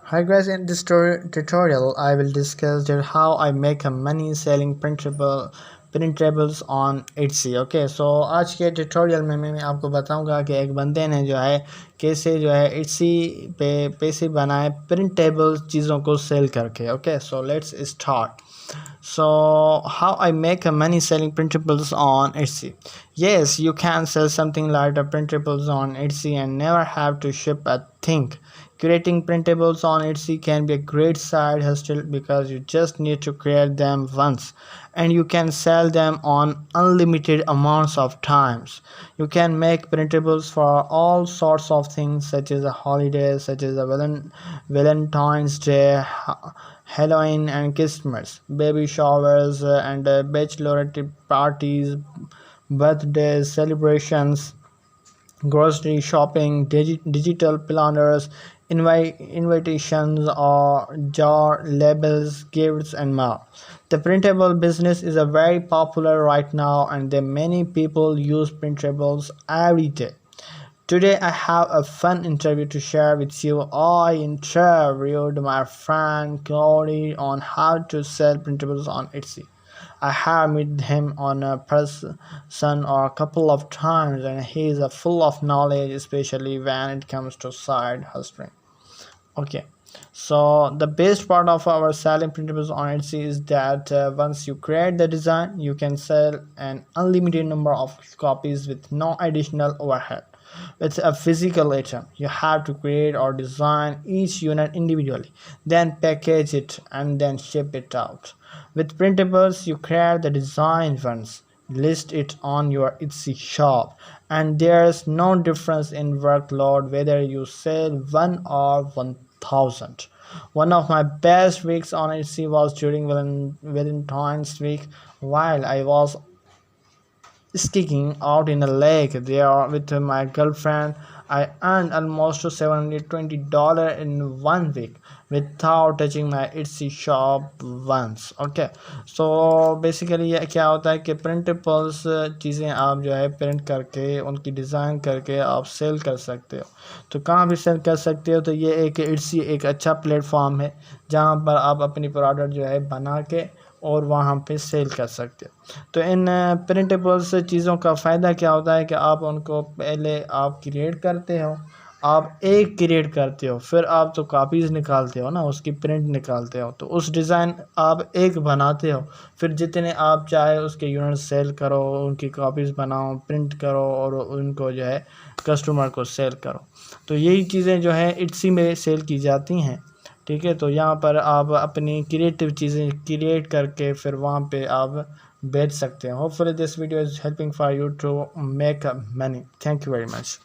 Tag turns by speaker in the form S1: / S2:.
S1: Hi guys, in this tutorial I will discuss that how I make a money selling printables on Etsy. Okay so आज के tutorial में मैं आपको बताऊंगा कि एक बंदे ने जो है कैसे जो है Etsy पे पैसे बनाए प्रिंटेबल चीज़ों को सेल करके. Okay so let's start. So how I make a money selling printables on Etsy. Yes, you can sell something like the printables on Etsy and never have to ship a thing. Creating printables on Etsy can be a great side hustle because you just need to create them once and you can sell them on unlimited amounts of times. You can make printables for all sorts of things such as a holiday, such as a Valentine's Day, Halloween and Christmas, baby showers and bachelorette parties, birthdays, celebrations, grocery shopping, digital planners, invitations or jar labels, gifts and more. The printable business is a very popular right now and many people use printables every day. Today I have a fun interview to share with you. I interviewed my friend Claudia on how to sell printables on Etsy. I have met him on a person or a couple of times and he is full of knowledge, especially when it comes to side hustling. Okay, so the best part of our selling printables on Etsy is that once you create the design, you can sell an unlimited number of copies with no additional overhead. With a physical item, you have to create or design each unit individually, then package it and then ship it out. With printables, you create the design once, list it on your Etsy shop, and there's no difference in workload whether you sell one or 1000. One of my best weeks on Etsy was during Valentine's week while I was skiing out in a lake there with my girlfriend. I earned almost $720 in 1 week without touching my Etsy shop once. Okay, so basically ये क्या होता है कि प्रिंटेबल्स चीज़ें आप जो है print करके उनकी डिज़ाइन करके आप सेल कर सकते हो. तो कहाँ भी सेल कर सकते हो, तो ये एक Etsy एक अच्छा प्लेटफॉर्म है जहाँ पर आप अपनी प्रोडक्ट जो है बना के और वहाँ पे सेल कर सकते हो. तो इन प्रिंटेबल्स चीज़ों का फ़ायदा क्या होता है कि आप उनको पहले आप क्रिएट करते हो, आप एक क्रिएट करते हो, फिर आप तो कॉपीज़ निकालते हो ना, उसकी प्रिंट निकालते हो, तो उस डिज़ाइन आप एक बनाते हो, फिर जितने आप चाहे उसके यूनिट सेल करो, उनकी कॉपीज़ बनाओ, प्रिंट करो और उनको जो है कस्टमर को सेल करो. तो यही चीज़ें जो है इट्सी में सेल की जाती हैं. ठीक है, तो यहाँ पर आप अपनी क्रिएटिव चीज़ें क्रिएट करके फिर वहाँ पे आप बेच सकते हैं. Hopefully this video is helping for you to make money. Thank you very much.